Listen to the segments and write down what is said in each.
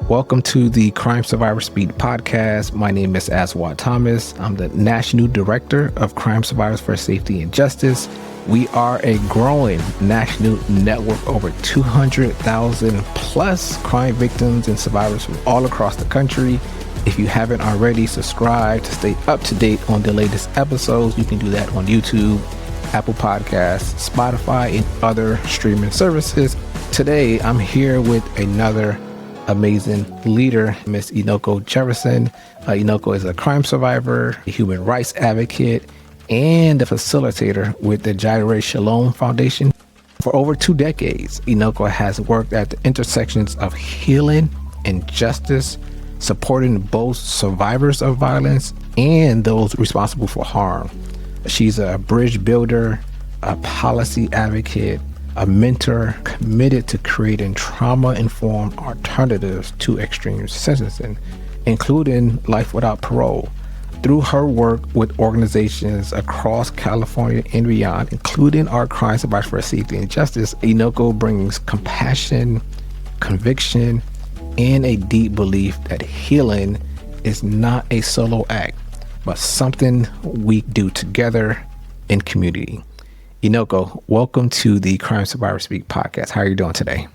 Welcome to the Crime Survivor Speak podcast. My name is Aswad Thomas. I'm the National Director of Crime Survivors for Safety and Justice. We are a growing national network, over 200,000 plus crime victims and survivors from all across the country. If you haven't already, subscribe to stay up to date on the latest episodes. You can do that on YouTube, Apple Podcasts, Spotify, and other streaming services. Today, I'm here with another amazing leader, Miss Enako Jefferson. Enako is a crime survivor, a human rights advocate, and a facilitator with the Jireh Shalom Foundation. For over 2 decades, Enako has worked at the intersections of healing and justice, supporting both survivors of violence and those responsible for harm. She's a bridge builder, a policy advocate, a mentor committed to creating trauma-informed alternatives to extreme sentencing, including life without parole. Through her work with organizations across California and beyond, including our Crime Survivors for Safety and Justice, Enako brings compassion, conviction, and a deep belief that healing is not a solo act, but something we do together in community. Enako, welcome to the Crime Survivor Speak podcast. How are you doing today?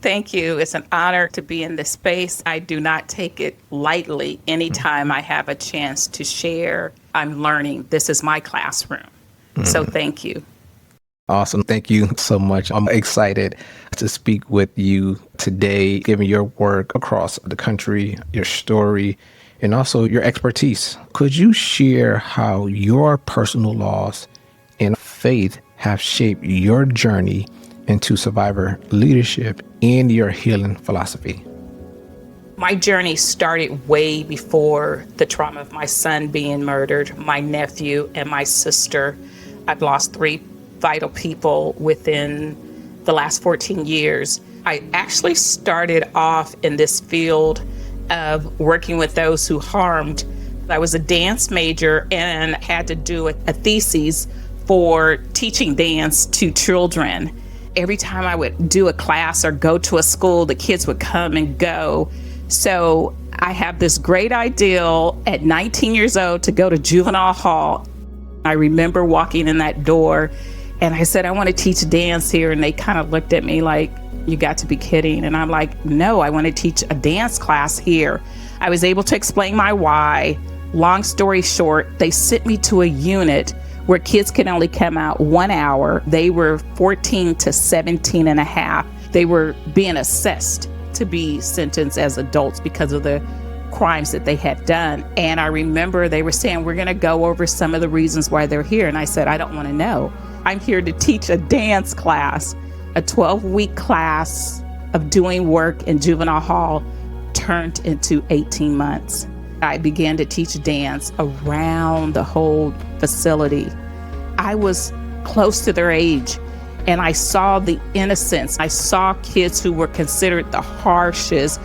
Thank you. It's an honor to be in this space. I do not take it lightly. Anytime I have a chance to share, I'm learning. This is my classroom. So thank you. Awesome. Thank you so much. I'm excited to speak with you today, given your work across the country, your story, and also your expertise. Could you share how your personal loss and faith have shaped your journey into survivor leadership and your healing philosophy? My journey started way before the trauma of my son being murdered, my nephew, and my sister. I've lost 3 vital people within the last 14 years. I actually started off in this field of working with those who harmed. I was a dance major and had to do a thesis for teaching dance to children. Every time I would do a class or go to a school, the kids would come and go. So I have this great ideal at 19 years old to go to Juvenile Hall. I remember walking in that door and I said, I want to teach dance here. And they kind of looked at me like, you got to be kidding. And I'm like, no, I want to teach a dance class here. I was able to explain my why. Long story short, they sent me to a unit where kids can only come out 1 hour. They were 14 to 17 and a half. They were being assessed to be sentenced as adults because of the crimes that they had done. And I remember they were saying, we're gonna go over some of the reasons why they're here. And I said, I don't wanna know. I'm here to teach a dance class. A 12-week class of doing work in Juvenile Hall turned into 18 months. I began to teach dance around the whole facility. I was close to their age and I saw the innocence. I saw kids who were considered the harshest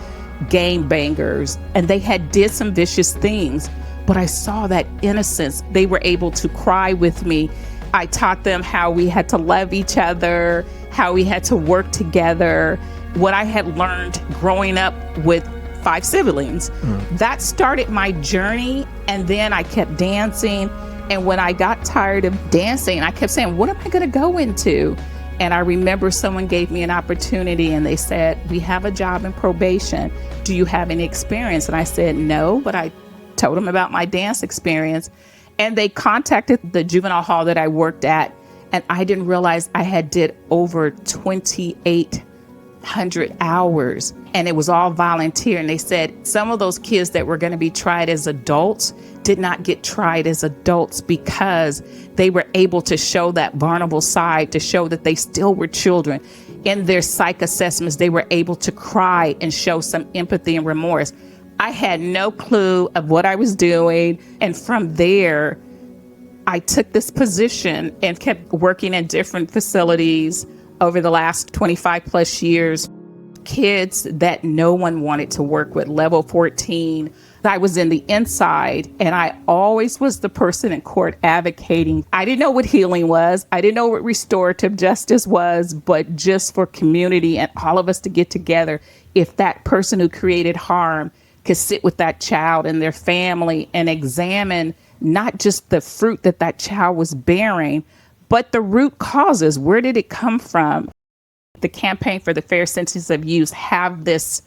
gangbangers and they had did some vicious things, but I saw that innocence. They were able to cry with me. I taught them how we had to love each other, how we had to work together. What I had learned growing up with 5 siblings. That started my journey. And then I kept dancing. And when I got tired of dancing, I kept saying, what am I going to go into? And I remember someone gave me an opportunity and they said, we have a job in probation. Do you have any experience? And I said, no, but I told them about my dance experience. And they contacted the juvenile hall that I worked at. And I didn't realize I had did over 2,800 hours. And it was all volunteer. And they said some of those kids that were going to be tried as adults did not get tried as adults because they were able to show that vulnerable side, to show that they still were children. In their psych assessments, they were able to cry and show some empathy and remorse. I had no clue of what I was doing. And from there, I took this position and kept working in different facilities over the last 25 plus years. kids that no one wanted to work with. Level 14, I was in the inside, and I always was the person in court advocating. I didn't know what healing was. I didn't know what restorative justice was, but just for community and all of us to get together. If that person who created harm could sit with that child and their family and examine not just the fruit that that child was bearing, but the root causes. Where did it come from? The Campaign for the Fair Sentencing of Youth have this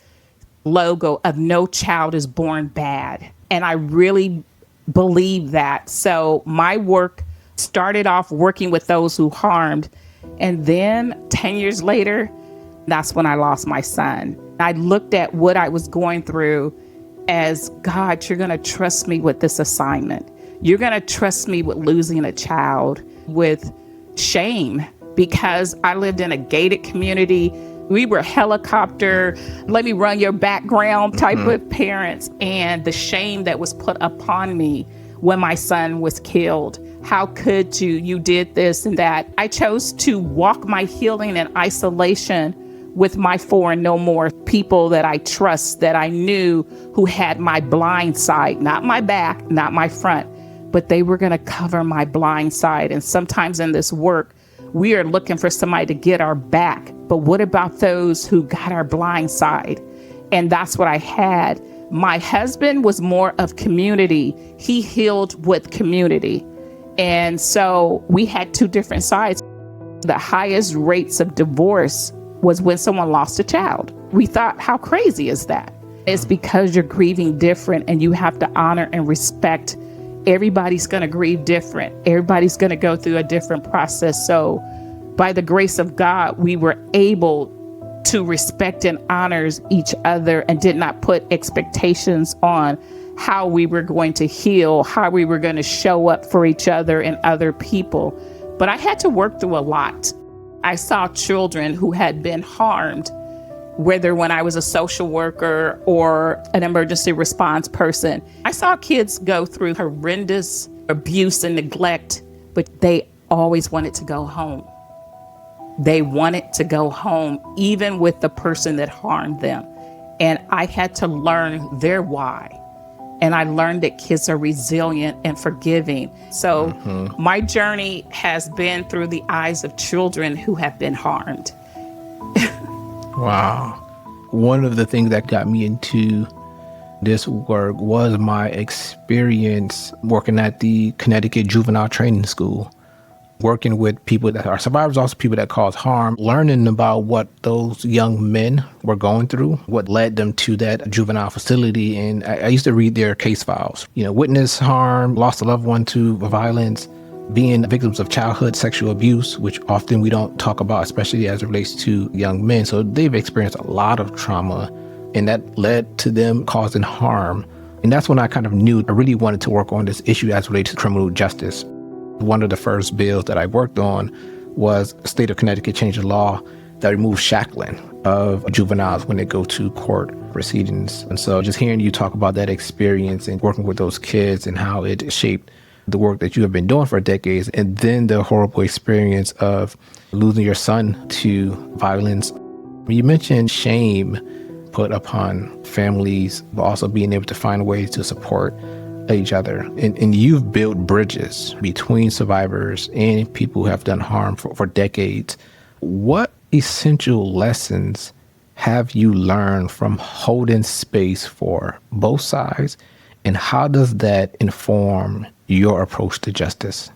logo of no child is born bad. And I really believe that. So my work started off working with those who harmed. And then 10 years later, that's when I lost my son. I looked at what I was going through as, God, you're going to trust me with this assignment. You're going to trust me with losing a child, with shame, because I lived in a gated community. We were helicopter, let me run your background type of parents. And the shame that was put upon me when my son was killed. How could you? You did this and that. I chose to walk my healing in isolation with my 4 and no more people that I trust, that I knew, who had my blind side, not my back, not my front, but they were going to cover my blind side. And sometimes in this work, we are looking for somebody to get our back. But what about those who got our blind side? And that's what I had. My husband was more of community. He healed with community. And so we had 2 different sides. The highest rates of divorce was when someone lost a child. We thought, how crazy is that? It's because you're grieving different, and you have to honor and respect. Everybody's going to grieve different. Everybody's going to go through a different process. So by the grace of God, we were able to respect and honor each other and did not put expectations on how we were going to heal, how we were going to show up for each other and other people. But I had to work through a lot. I saw children who had been harmed, whether when I was a social worker or an emergency response person. I saw kids go through horrendous abuse and neglect, but they always wanted to go home. They wanted to go home, even with the person that harmed them. And I had to learn their why. And I learned that kids are resilient and forgiving. So my journey has been through the eyes of children who have been harmed. Wow. One of the things that got me into this work was my experience working at the Connecticut Juvenile Training School, working with people that are survivors, also people that cause harm, learning about what those young men were going through, what led them to that juvenile facility. And I used to read their case files, witness harm, lost a loved one to violence, being victims of childhood sexual abuse, which often we don't talk about, especially as it relates to young men. So they've experienced a lot of trauma, and that led to them causing harm. And that's when I kind of knew I really wanted to work on this issue as related to criminal justice. One of the first bills that I worked on was the state of Connecticut changed the law that removed shackling of juveniles when they go to court proceedings. And so just hearing you talk about that experience and working with those kids and how it shaped the work that you have been doing for decades, and then the horrible experience of losing your son to violence. You mentioned shame put upon families, but also being able to find ways to support each other. And you've built bridges between survivors and people who have done harm for decades. What essential lessons have you learned from holding space for both sides? And how does that inform your approach to justice?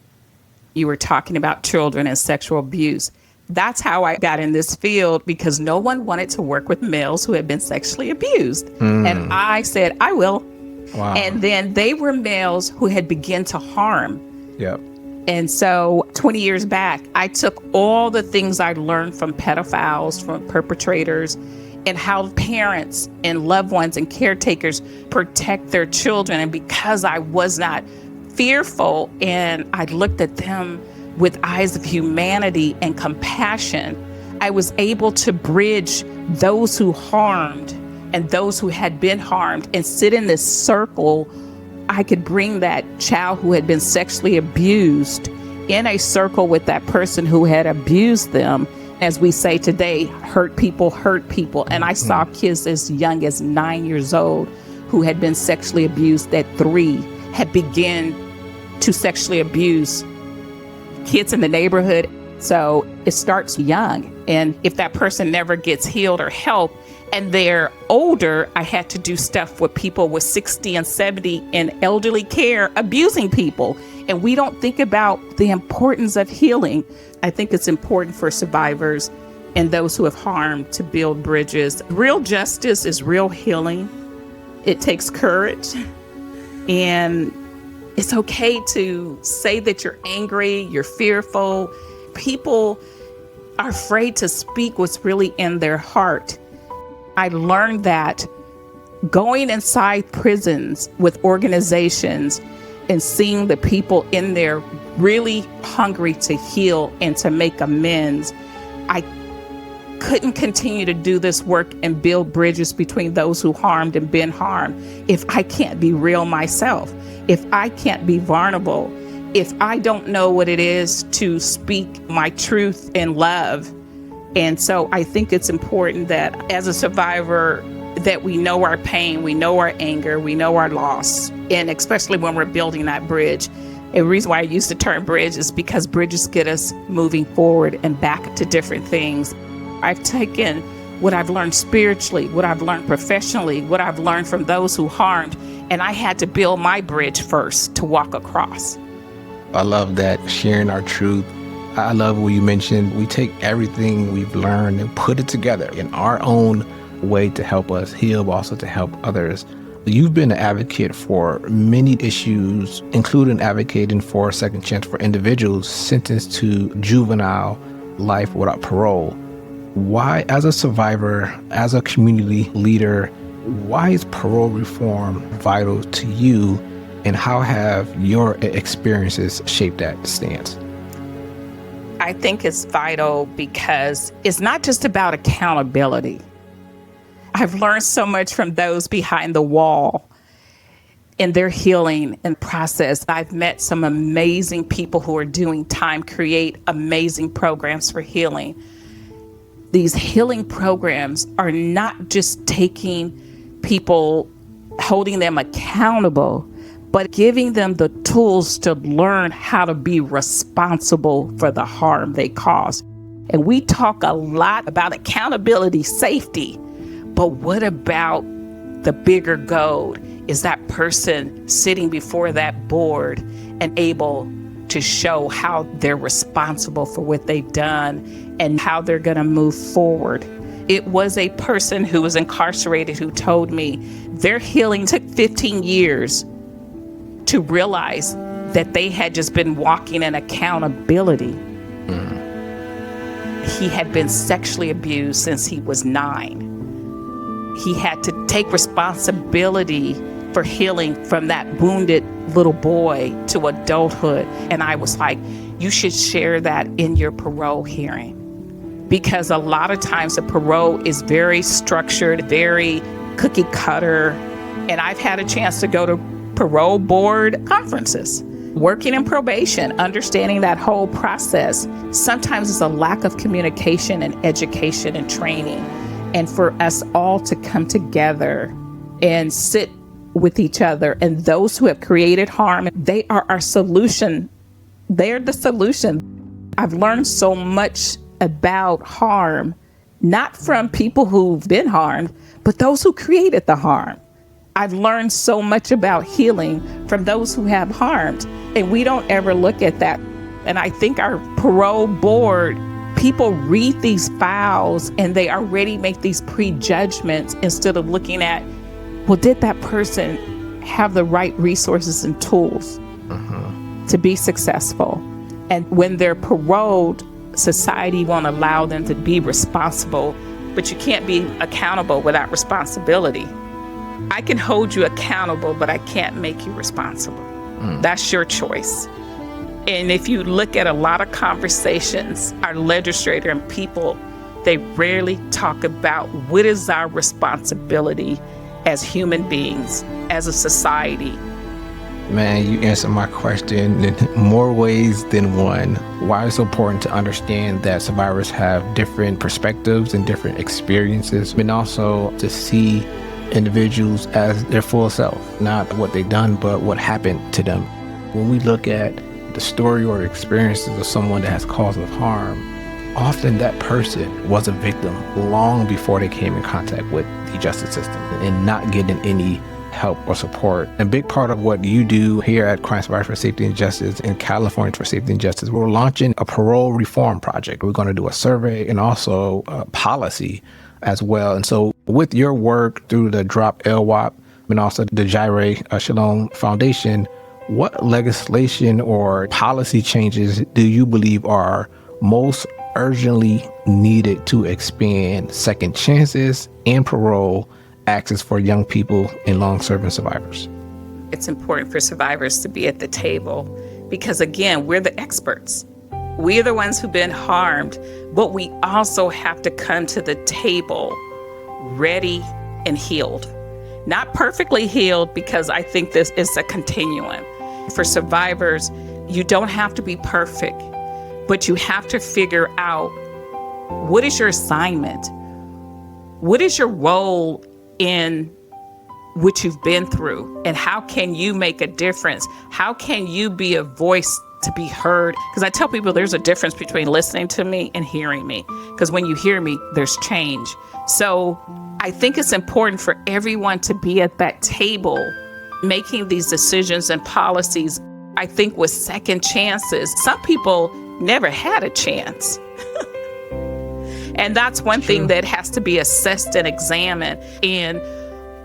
You were talking about children and sexual abuse. That's how I got in this field, because no one wanted to work with males who had been sexually abused. And I said, I will. Wow. And then they were males who had begun to harm. Yep. And so 20 years back, I took all the things I learned from pedophiles, from perpetrators, and how parents and loved ones and caretakers protect their children. And because I was not fearful and I looked at them with eyes of humanity and compassion, I was able to bridge those who harmed and those who had been harmed and sit in this circle. I could bring that child who had been sexually abused in a circle with that person who had abused them As we say today, hurt people hurt people. And I saw kids as young as 9 years old who had been sexually abused at 3, had begun to sexually abuse kids in the neighborhood. So it starts young. And if that person never gets healed or help and they're older, I had to do stuff with people with 60 and 70 in elderly care abusing people. And we don't think about the importance of healing. I think it's important for survivors and those who have harmed to build bridges. Real justice is real healing. It takes courage. And it's okay to say that you're angry, you're fearful. People are afraid to speak what's really in their heart. I learned that going inside prisons with organizations and seeing the people in there really hungry to heal and to make amends, I couldn't continue to do this work and build bridges between those who harmed and been harmed if I can't be real myself, if I can't be vulnerable, if I don't know what it is to speak my truth in love. And so I think it's important that as a survivor, that we know our pain, we know our anger, we know our loss, and especially when we're building that bridge. A reason why I use the term bridge is because bridges get us moving forward and back to different things. I've taken what I've learned spiritually, what I've learned professionally, what I've learned from those who harmed, and I had to build my bridge first to walk across. I love that, sharing our truth. I love what you mentioned. We take everything we've learned and put it together in our own way to help us heal, but also to help others. You've been an advocate for many issues, including advocating for a second chance for individuals sentenced to juvenile life without parole. Why, as a survivor, as a community leader, why is parole reform vital to you, and how have your experiences shaped that stance? I think it's vital because it's not just about accountability. I've learned so much from those behind the wall in their healing and process. I've met some amazing people who are doing time, create amazing programs for healing. These healing programs are not just taking people, holding them accountable, but giving them the tools to learn how to be responsible for the harm they cause. And we talk a lot about accountability, safety, but what about the bigger goal? Is that person sitting before that board and able to show how they're responsible for what they've done and how they're going to move forward? It was a person who was incarcerated who told me their healing took 15 years to realize that they had just been walking in accountability. He had been sexually abused since he was 9. He had to take responsibility for healing from that wounded little boy to adulthood. And I was like, you should share that in your parole hearing. Because a lot of times the parole is very structured, very cookie cutter. And I've had a chance to go to parole board conferences, working in probation, understanding that whole process. Sometimes it's a lack of communication and education and training. And for us all to come together and sit with each other, and those who have created harm, they are our solution. They're the solution. I've learned so much about harm, not from people who've been harmed, but those who created the harm. I've learned so much about healing from those who have harmed, and we don't ever look at that. And I think our parole board, people read these files and they already make these prejudgments instead of looking at, well, did that person have the right resources and tools to be successful? And when they're paroled, society won't allow them to be responsible, but you can't be accountable without responsibility. I can hold you accountable, but I can't make you responsible. That's your choice. And if you look at a lot of conversations, our legislator and people, they rarely talk about what is our responsibility as human beings, as a society. Man, you answered my question in more ways than one. Why it's so important to understand that survivors have different perspectives and different experiences, and also to see individuals as their full self, not what they've done, but what happened to them. When we look at the story or experiences of someone that has caused us harm, often that person was a victim long before they came in contact with the justice system and not getting any help or support. A big part of what you do here at Crime Survivors for Safety and Justice in California for Safety and Justice, we're launching a parole reform project. We're going to do a survey and also a policy as well. And so with your work through the Drop LWOP and also the Jireh Shalom Foundation, what legislation or policy changes do you believe are most urgently needed to expand second chances and parole access for young people and long-serving survivors? It's important for survivors to be at the table because, again, we're the experts. We're the ones who've been harmed, but we also have to come to the table ready and healed. Not perfectly healed, because I think this is a continuum. For survivors, you don't have to be perfect, but you have to figure out what is your assignment? What is your role in what you've been through? And how can you make a difference? How can you be a voice to be heard? Because I tell people there's a difference between listening to me and hearing me. Because when you hear me, there's change. So I think it's important for everyone to be at that table making these decisions and policies. I think with second chances, some people never had a chance. And that's one thing that has to be assessed and examined. And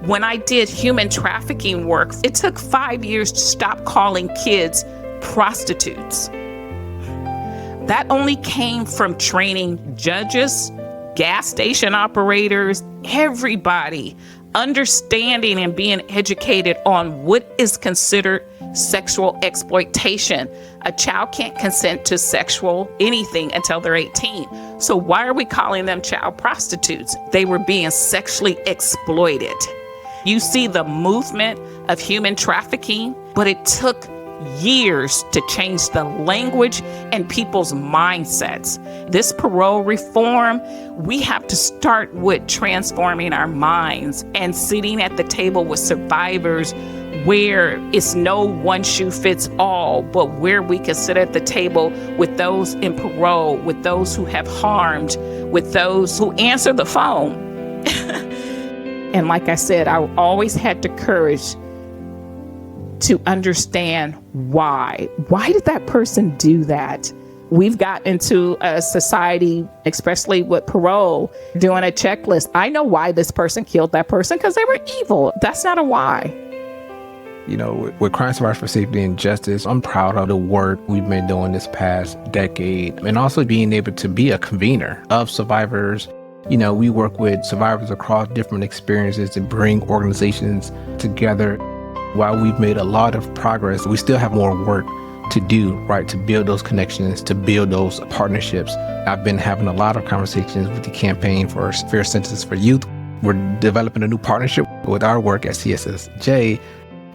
when I did human trafficking work, it took 5 years to stop calling kids prostitutes. That only came from training judges, gas station operators, everybody, understanding and being educated on what is considered sexual exploitation. A child can't consent to sexual anything until they're 18. So why are we calling them child prostitutes? They were being sexually exploited. You see the movement of human trafficking, but it took years to change the language and people's mindsets. This parole reform, we have to start with transforming our minds and sitting at the table with survivors where it's no one shoe fits all, but where we can sit at the table with those in parole, with those who have harmed, with those who answer the phone. And like I said, I always had the courage to understand why. Why did that person do that? We've got into a society, especially with parole, doing a checklist. I know why this person killed that person, because they were evil. That's not a why. You know, with Crime Survivors for Safety and Justice, I'm proud of the work we've been doing this past decade, and also being able to be a convener of survivors. You know, we work with survivors across different experiences and bring organizations together. While we've made a lot of progress, we still have more work to do, right, to build those connections, to build those partnerships. I've been having a lot of conversations with the Campaign for Fair Sentences for Youth. We're developing a new partnership with our work at CSSJ.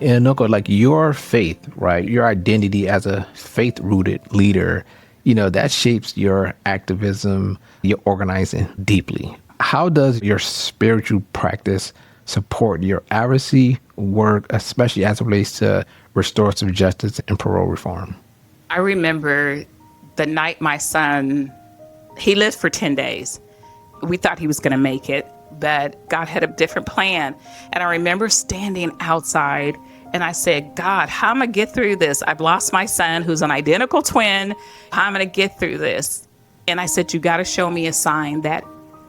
And Enako, like your faith, right, your identity as a faith-rooted leader, you know, that shapes your activism, your organizing deeply. How does your spiritual practice support your advocacy work, especially as it relates to restorative justice and parole reform? I remember the night my son, he lived for 10 days. We thought he was going to make it, but God had a different plan. And I remember standing outside and I said, God, how am I going to get through this? I've lost my son who's an identical twin. How am I going to get through this? And I said, you got to show me a sign that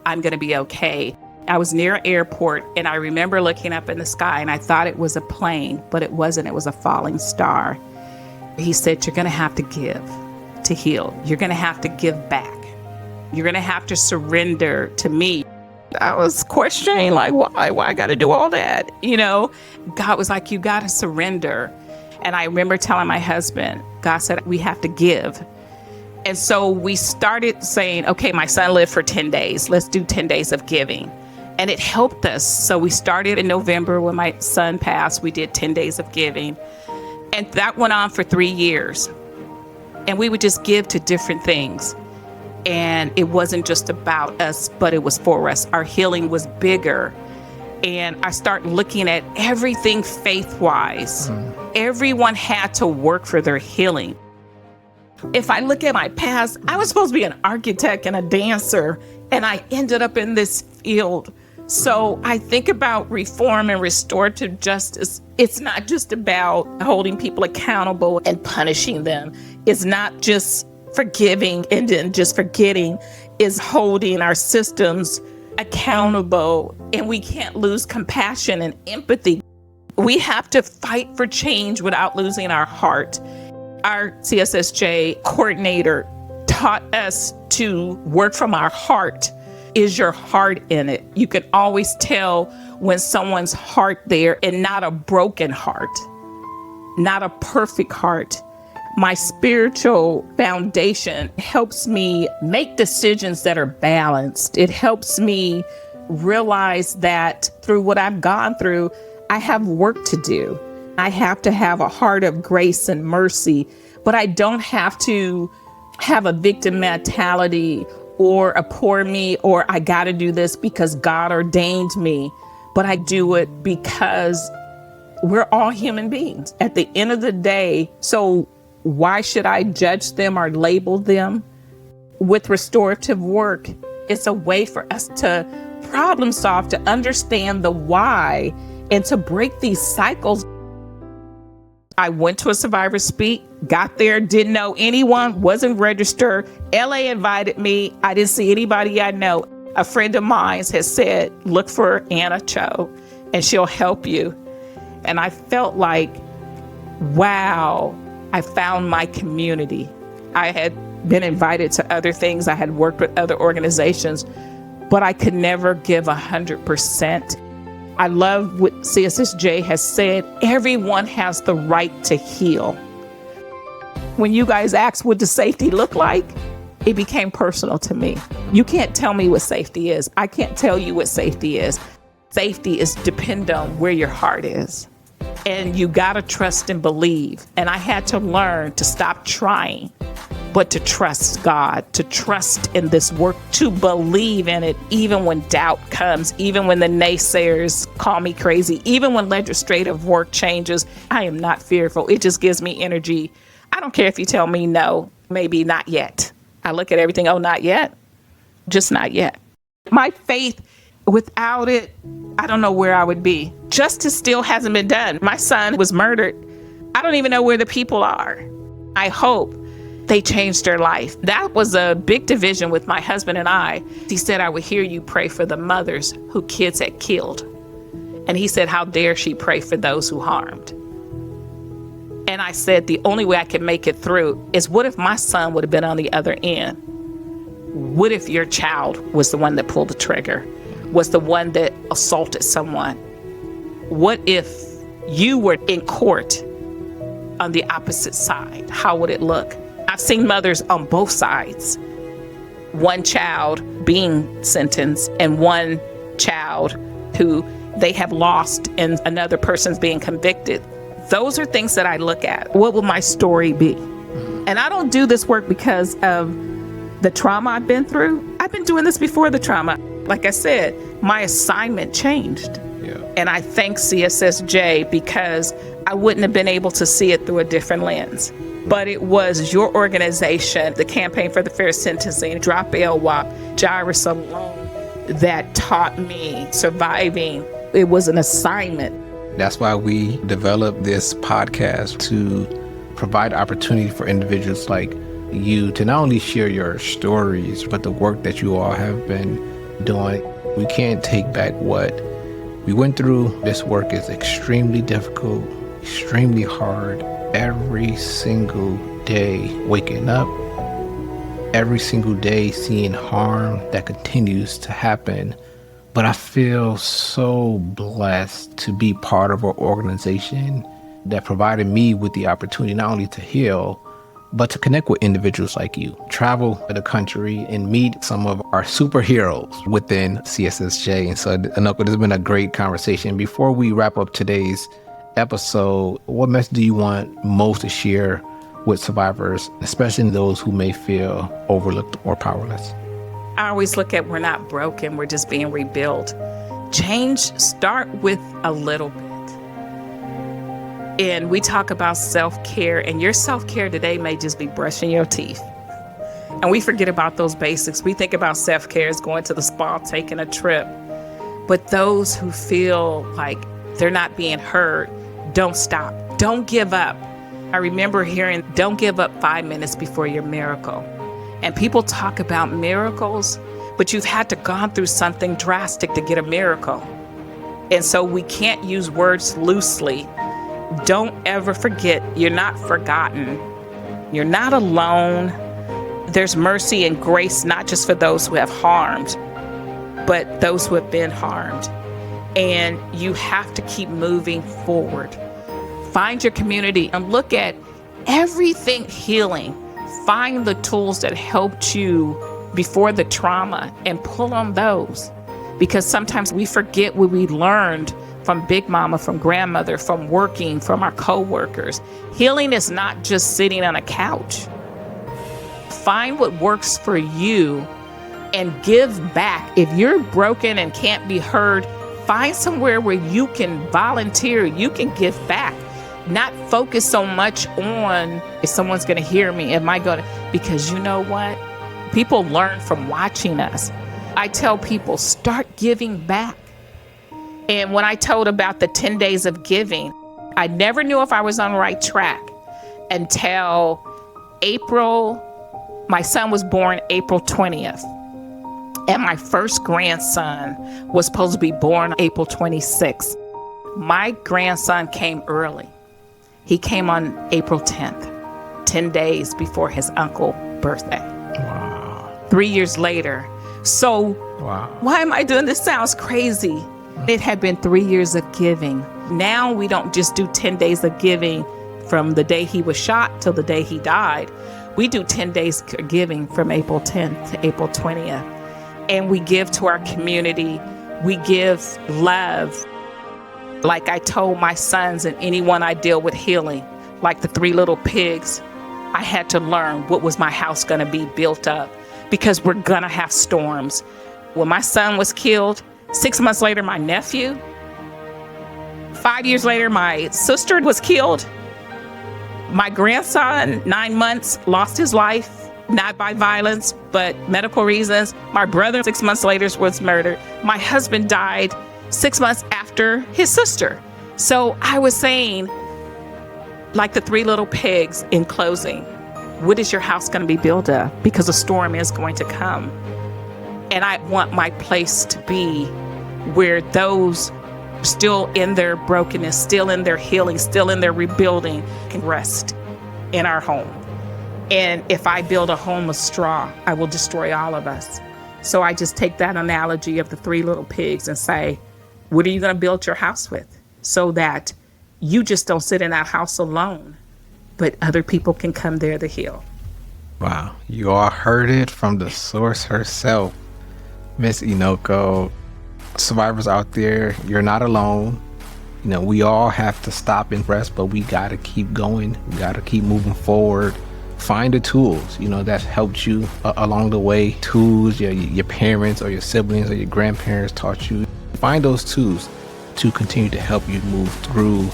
I'm going to be okay. I was near an airport and I remember looking up in the sky and I thought it was a plane, but it wasn't. It was a falling star. He said, you're going to have to give to heal. You're going to have to give back. You're going to have to surrender to me. I was questioning, like, why I got to do all that? You know, God was like, you got to surrender. And I remember telling my husband, God said, we have to give. And so we started saying, okay, my son lived for 10 days. Let's do 10 days of giving. And it helped us. So we started in November when my son passed. We did 10 days of giving. And And that went on for 3 years. And we would just give to different things. And it wasn't just about us, but it was for us. Our healing was bigger. And I started looking at everything faith-wise. Everyone had to work for their healing. If I look at my past, I was supposed to be an architect and a dancer, and I ended up in this field. So I think about reform and restorative justice. It's not just about holding people accountable and punishing them. It's not just forgiving and then just forgetting. It's holding our systems accountable, and we can't lose compassion and empathy. We have to fight for change without losing our heart. Our CSSJ coordinator taught us to work from our heart. Is your heart in it? You can always tell when someone's heart there, and not a broken heart, not a perfect heart. My spiritual foundation helps me make decisions that are balanced. It helps me realize that through what I've gone through, I have work to do. I have to have a heart of grace and mercy, but I don't have to have a victim mentality or a poor me, or I got to do this because God ordained me, but I do it because we're all human beings at the end of the day. So why should I judge them or label them? With restorative work, it's a way for us to problem solve, to understand the why, and to break these cycles. I went to a survivor speak, got there, didn't know anyone, wasn't registered. LA invited me. I didn't see anybody I know. A friend of mine has said, look for Anna Cho and she'll help you. And I felt like, wow, I found my community. I had been invited to other things. I had worked with other organizations, but I could never give 100%. I love what CSSJ has said. Everyone has the right to heal. When you guys asked what does safety look like, it became personal to me. You can't tell me what safety is. I can't tell you what safety is. Safety is dependent on where your heart is. And you gotta trust and believe. And I had to learn to stop trying, but to trust God, to trust in this work, to believe in it, even when doubt comes, even when the naysayers call me crazy, even when legislative work changes. I am not fearful. It just gives me energy. I don't care if you tell me no, maybe not yet. I look at everything, oh, not yet, just not yet. My faith, without it, I don't know where I would be. Justice still hasn't been done. My son was murdered. I don't even know where the people are. I hope they changed their life. That was a big division with my husband and I. He said, I would hear you pray for the mothers who kids had killed. And he said, how dare she pray for those who harmed? And I said, the only way I can make it through is what if my son would have been on the other end? What if your child was the one that pulled the trigger, was the one that assaulted someone? What if you were in court on the opposite side? How would it look? I've seen mothers on both sides. One child being sentenced and one child who they have lost and another person's being convicted. Those are things that I look at. What will my story be? And I don't do this work because of the trauma I've been through. I've been doing this before the trauma. Like I said, my assignment changed. Yeah. And I thank CSSJ because I wouldn't have been able to see it through a different lens. But it was your organization, the Campaign for the Fair Sentencing, Drop LWOP, Jireh Shalom, that taught me surviving. It was an assignment. That's why we developed this podcast, to provide opportunity for individuals like you to not only share your stories, but the work that you all have been doing. We can't take back what we went through. This work is extremely difficult, extremely hard. Every single day waking up, every single day seeing harm that continues to happen. But I feel so blessed to be part of an organization that provided me with the opportunity not only to heal, but to connect with individuals like you, travel the country and meet some of our superheroes within CSSJ. And so, Enako, this has been a great conversation. Before we wrap up today's episode, what message do you want most to share with survivors, especially those who may feel overlooked or powerless? I always look at, we're not broken, we're just being rebuilt. Change start with a little bit. And we talk about self-care, and your self-care today may just be brushing your teeth. And we forget about those basics. We think about self-care as going to the spa, taking a trip. But those who feel like they're not being heard, don't stop. Don't give up. I remember hearing, don't give up 5 minutes before your miracle. And people talk about miracles, but you've had to gone through something drastic to get a miracle. And so we can't use words loosely. Don't ever forget, you're not forgotten. You're not alone. There's mercy and grace, not just for those who have harmed, but those who have been harmed. And you have to keep moving forward. Find your community and look at everything healing. Find the tools that helped you before the trauma and pull on those. Because sometimes we forget what we learned from Big Mama, from grandmother, from working, from our coworkers. Healing is not just sitting on a couch. Find what works for you and give back. If you're broken and can't be heard, find somewhere where you can volunteer, you can give back. Not focus so much on, if someone's going to hear me, am I going to, because you know what? People learn from watching us. I tell people, start giving back. And when I told about the 10 days of giving, I never knew if I was on the right track until April. My son was born April 20th. And my first grandson was supposed to be born April 26th. My grandson came early. He came on April 10th, 10 days before his uncle's birthday. Wow. 3 years later. So wow. Why am I doing this? Sounds crazy. It had been 3 years of giving. Now we don't just do 10 days of giving from the day he was shot till the day he died. We do 10 days of giving from April 10th to April 20th. And we give to our community. We give love. Like I told my sons and anyone I deal with healing, like the 3 little pigs, I had to learn what was my house going to be built up, because we're going to have storms. When my son was killed, 6 months later, my nephew, 5 years later, my sister was killed. My grandson, 9 months, lost his life. Not by violence, but medical reasons. My brother, 6 months later, was murdered. My husband died 6 months after his sister. So I was saying, like the 3 little pigs in closing, what is your house going to be built of? Because a storm is going to come. And I want my place to be where those still in their brokenness, still in their healing, still in their rebuilding, can rest in our home. And if I build a home of straw, I will destroy all of us. So I just take that analogy of the 3 little pigs and say, what are you going to build your house with? So that you just don't sit in that house alone, but other people can come there to heal. Wow. You all heard it from the source herself, Miss Enako. Survivors out there, you're not alone. You know, we all have to stop and rest, but we got to keep going. We got to keep moving forward. Find the tools, that helped you along the way. Tools your parents or your siblings or your grandparents taught you. Find those tools to continue to help you move through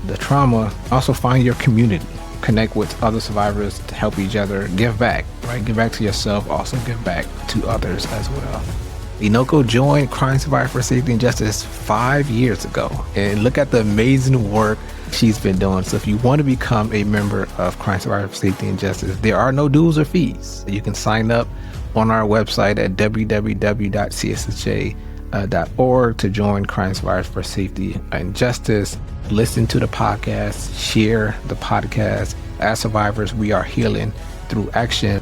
the trauma. Also find your community. Connect with other survivors to help each other. Give back, right? Give back to yourself. Also give back to others as well. Enako joined Crime Survivors for Safety and Justice 5 years ago. And look at the amazing work she's been doing. So if you want to become a member of Crime Survivors for Safety and Justice, there are no dues or fees. You can sign up on our website at www.cssj.org to join Crime Survivors for Safety and Justice. Listen to the podcast, share the podcast. As survivors, we are healing through action.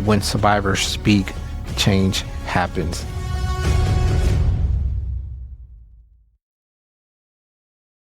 When survivors speak, change happens.